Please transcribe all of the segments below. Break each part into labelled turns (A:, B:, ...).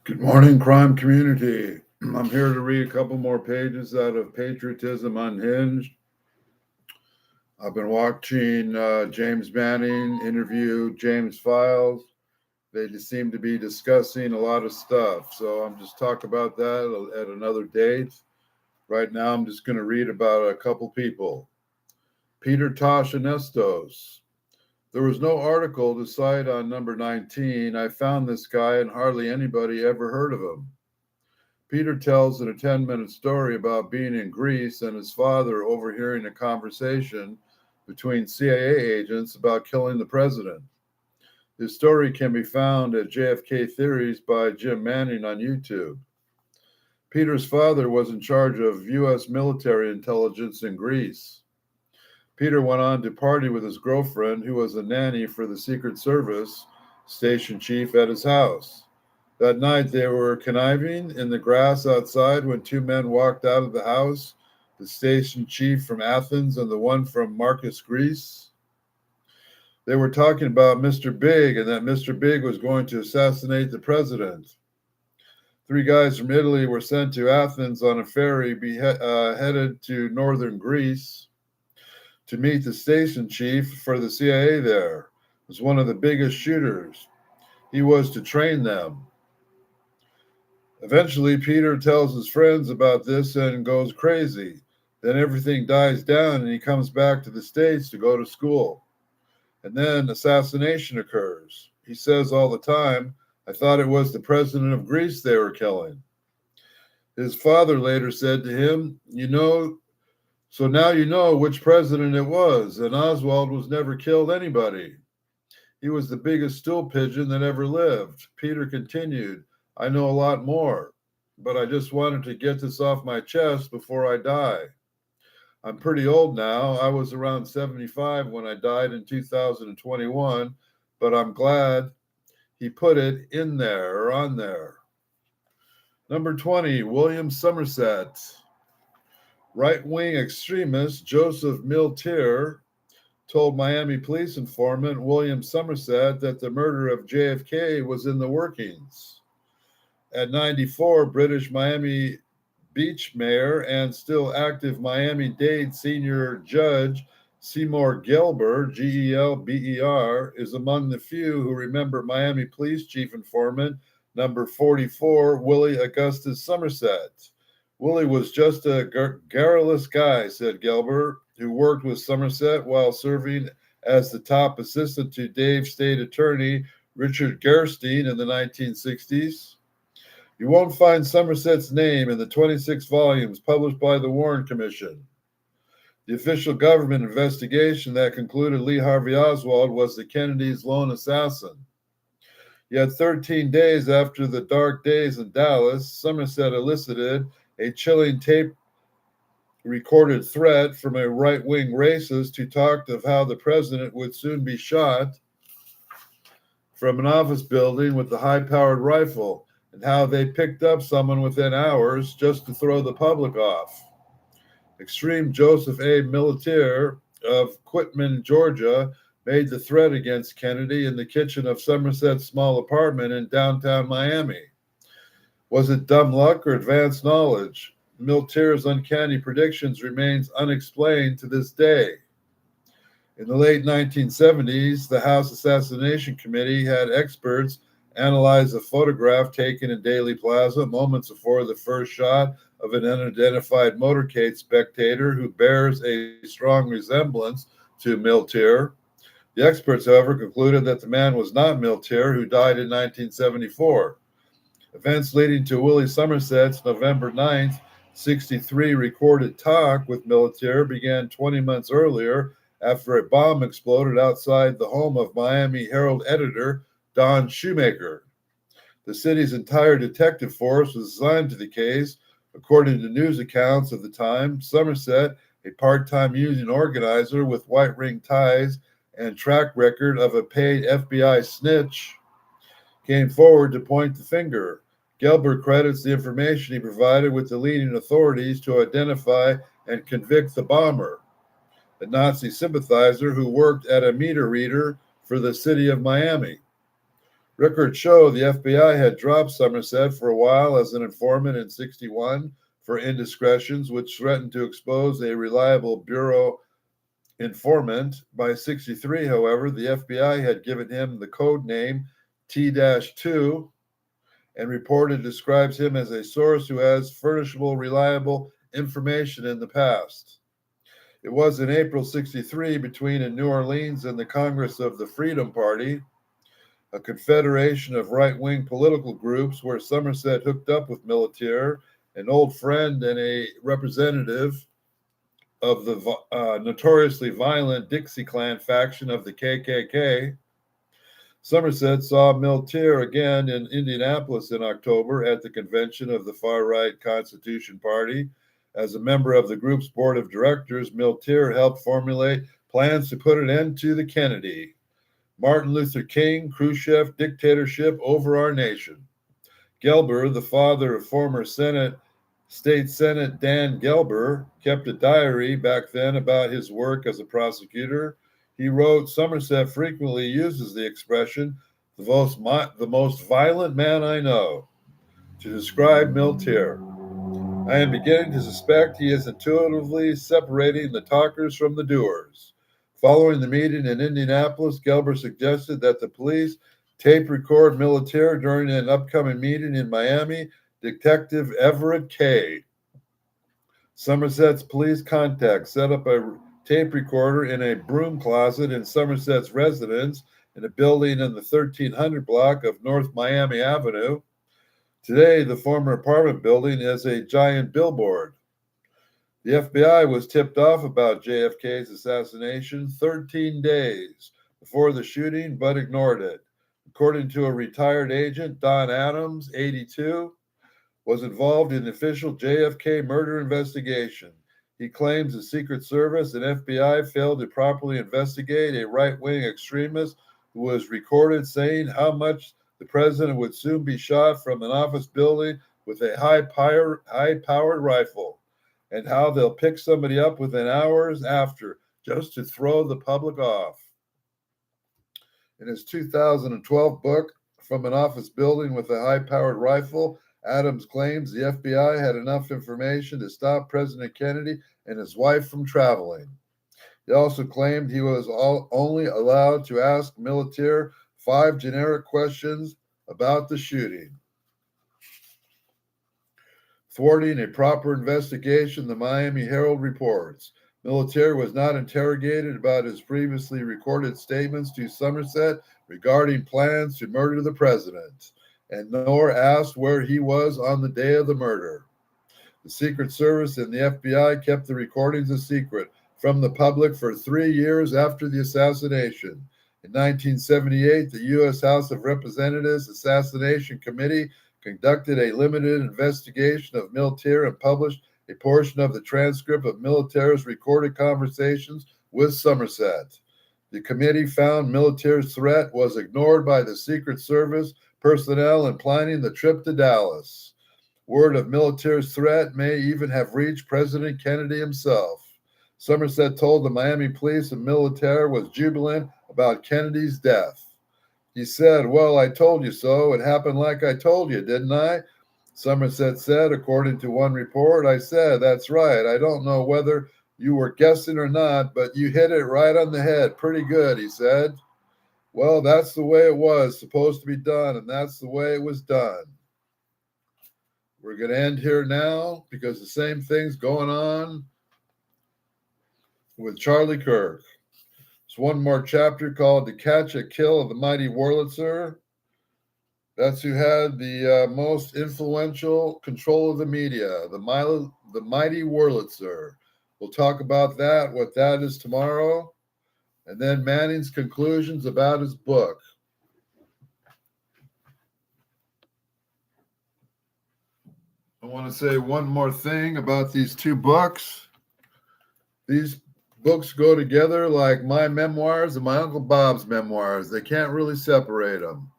A: Good morning, crime community. I'm here to read a couple more pages out of Patriotism Unhinged. I've been watching James Manning interview James Files. They just seem to be discussing a lot of stuff. So I'm just talking about that at another date. Right now, I'm just going to read about a couple people. Peter Tosh Anestos. There was no article to cite on number 19. I found this guy and hardly anybody ever heard of him. Peter tells in a 10-minute story about being in Greece and his father overhearing a conversation between CIA agents about killing the president. His story can be found at JFK Theories by Jim Manning on YouTube. Peter's father was in charge of U.S. military intelligence in Greece. Peter went on to party with his girlfriend, who was a nanny for the Secret Service station chief at his house. That night, they were conniving in the grass outside when two men walked out of the house, the station chief from Athens and the one from Marcus, Greece. They were talking about Mr. Big and that Mr. Big was going to assassinate the president. Three guys from Italy were sent to Athens on a ferry headed to northern Greece to meet the station chief for the CIA there. It was one of the biggest shooters. He was to train them. Eventually, Peter tells his friends about this and goes crazy. Then everything dies down and he comes back to the States to go to school. And then assassination occurs. He says all the time, I thought it was the president of Greece they were killing. His father later said to him, so now you know which president it was, and Oswald was never killed anybody. He was the biggest stool pigeon that ever lived. Peter continued, I know a lot more, but I just wanted to get this off my chest before I die. I'm pretty old now. I was around 75 when I died in 2021, but I'm glad he put it in there or on there. Number 20, William Somersett. Right-wing extremist Joseph Miltier told Miami police informant William Somersett that the murder of JFK was in the workings. At 94, British Miami Beach mayor and still active Miami-Dade senior judge Seymour Gelber, Gelber, is among the few who remember Miami police chief informant number 44, Willie Augustus Somersett. Willie was just a garrulous guy, said Gelber, who worked with Somersett while serving as the top assistant to Dade State Attorney Richard Gerstein in the 1960s. You won't find Somerset's name in the 26 volumes published by the Warren Commission. The official government investigation that concluded Lee Harvey Oswald was the Kennedys' lone assassin. Yet 13 days after the dark days in Dallas, Somersett elicited a chilling tape-recorded threat from a right-wing racist who talked of how the president would soon be shot from an office building with a high-powered rifle, and how they picked up someone within hours just to throw the public off. Extreme Joseph A. Militier of Quitman, Georgia, made the threat against Kennedy in the kitchen of Somerset's small apartment in downtown Miami. Was it dumb luck or advanced knowledge? Miltier's uncanny predictions remains unexplained to this day. In the late 1970s, the House Assassination Committee had experts analyze a photograph taken in Daley Plaza moments before the first shot of an unidentified motorcade spectator who bears a strong resemblance to Miltier. The experts, however, concluded that the man was not Miltier, who died in 1974. Events leading to Willie Somersett's November 9th, 1963 recorded talk with Miltier began 20 months earlier after a bomb exploded outside the home of Miami Herald editor Don Shoemaker. The city's entire detective force was assigned to the case. According to news accounts of the time, Somersett, a part-time union organizer with white-ring ties and track record of a paid FBI snitch, came forward to point the finger. Gelber credits the information he provided with the leading authorities to identify and convict the bomber, a Nazi sympathizer who worked at a meter reader for the city of Miami. Records show the FBI had dropped Somersett for a while as an informant in 1961 for indiscretions, which threatened to expose a reliable bureau informant. By 1963, however, the FBI had given him the code name T-2 and reported describes him as a source who has furnishable, reliable information in the past. It was in April 1963, between in New Orleans and the Congress of the Freedom Party, a confederation of right-wing political groups, where Somersett hooked up with Militaire, an old friend and a representative of the notoriously violent Dixie Clan faction of the KKK. Somersett saw Militaire again in Indianapolis in October at the convention of the far-right Constitution Party. As a member of the group's board of directors, Militaire helped formulate plans to put an end to the Kennedy, Martin Luther King, Khrushchev dictatorship over our nation. Gelber, the father of former State Senate Dan Gelber, kept a diary back then about his work as a prosecutor. He wrote, "Somersett frequently uses the expression, the most violent man I know," to describe Militaire. "I am beginning to suspect he is intuitively separating the talkers from the doers." Following the meeting in Indianapolis, Gelber suggested that the police tape record Militaire during an upcoming meeting in Miami. Detective Everett K., Somerset's police contact, set up a tape recorder in a broom closet in Somerset's residence in a building in the 1300 block of North Miami Avenue. Today, the former apartment building is a giant billboard. The FBI was tipped off about JFK's assassination 13 days before the shooting, but ignored it. According to a retired agent, Don Adams, 82, was involved in the official JFK murder investigation. He claims the Secret Service and FBI failed to properly investigate a right-wing extremist who was recorded saying how much the president would soon be shot from an office building with a high-powered rifle, and how they'll pick somebody up within hours after just to throw the public off. In his 2012 book, From an Office Building with a High-Powered Rifle, Adams claims the FBI had enough information to stop President Kennedy and his wife from traveling. He also claimed he was only allowed to ask Militaire 5 generic questions about the shooting. Thwarting a proper investigation, the Miami Herald reports, Militaire was not interrogated about his previously recorded statements to Somersett regarding plans to murder the president, and nor asked where he was on the day of the murder. The Secret Service and the FBI kept the recordings a secret from the public for 3 years after the assassination. In 1978, the U.S. House of Representatives Assassination Committee conducted a limited investigation of Militaire and published a portion of the transcript of Militaire's recorded conversations with Somersett. The committee found Militaire's threat was ignored by the Secret Service personnel in planning the trip to Dallas. Word of Militaire's threat may even have reached President Kennedy himself. Somersett told the Miami police that Militaire was jubilant about Kennedy's death. He said, "Well, I told you so. It happened like I told you, didn't I?" Somersett said, according to one report, "I said, that's right. I don't know whether you were guessing or not, but you hit it right on the head. Pretty good," he said. "Well, that's the way it was supposed to be done, and that's the way it was done." We're going to end here now because the same thing's going on with Charlie Kirk. It's one more chapter called To Catch a Kill of the Mighty Wurlitzer. That's who had the most influential control of the media, the mighty Wurlitzer. We'll talk about that, what that is, tomorrow. And then Manning's conclusions about his book. I want to say one more thing about these two books. These books go together like my memoirs and my Uncle Bob's memoirs. They can't really separate them.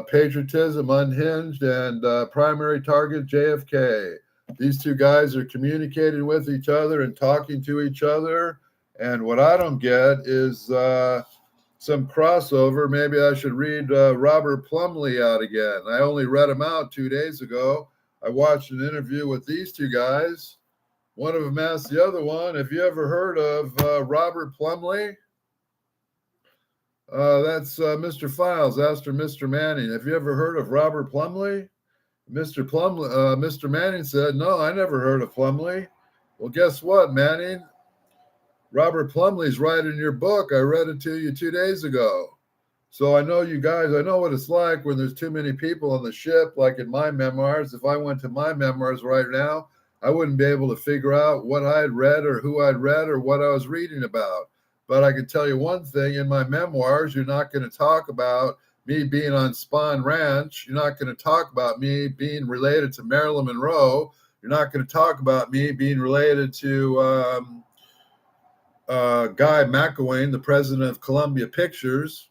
A: Patriotism, Unhinged, and Primary Target, JFK. These two guys are communicating with each other and talking to each other. And what I don't get is some crossover. Maybe I should read Robert Plumley out again. I only read him out 2 days ago. I watched an interview with these two guys. One of them asked the other one, have you ever heard of Robert Plumley? That's Mr. Files after Mr. Manning. Have you ever heard of Robert Plumley? Mr. Manning said, no, I never heard of Plumley. Well, guess what, Manning? Robert Plumley's right in your book. I read it to you 2 days ago. So I know you guys, I know what it's like when there's too many people on the ship, like in my memoirs. If I went to my memoirs right now, I wouldn't be able to figure out what I'd read or who I'd read or what I was reading about. But I can tell you one thing, in my memoirs, you're not going to talk about me being on Spahn Ranch. You're not going to talk about me being related to Marilyn Monroe. You're not going to talk about me being related to Guy McElwain, the president of Columbia Pictures.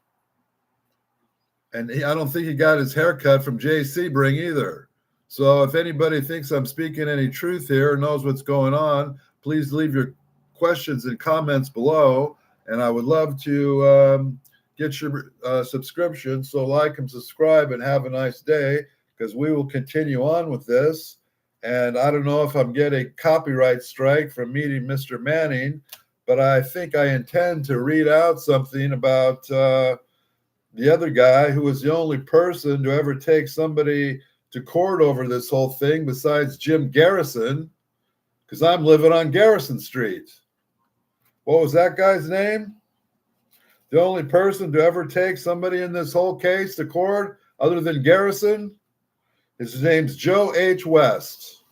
A: And I don't think he got his haircut from Jay Sebring either. So if anybody thinks I'm speaking any truth here or knows what's going on, please leave your questions and comments below. And I would love to get your subscription. So like and subscribe and have a nice day, because we will continue on with this. And I don't know if I'm getting copyright strike from meeting Mr. Manning, but I think I intend to read out something about the other guy who was the only person to ever take somebody to court over this whole thing besides Jim Garrison, because I'm living on Garrison Street. What was that guy's name? The only person to ever take somebody in this whole case to court other than Garrison? His name's Joe H. West.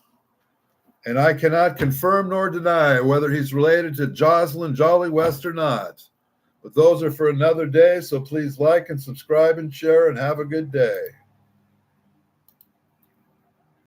A: And I cannot confirm nor deny whether he's related to Jocelyn Jolly West or not. But those are for another day, so please like and subscribe and share and have a good day.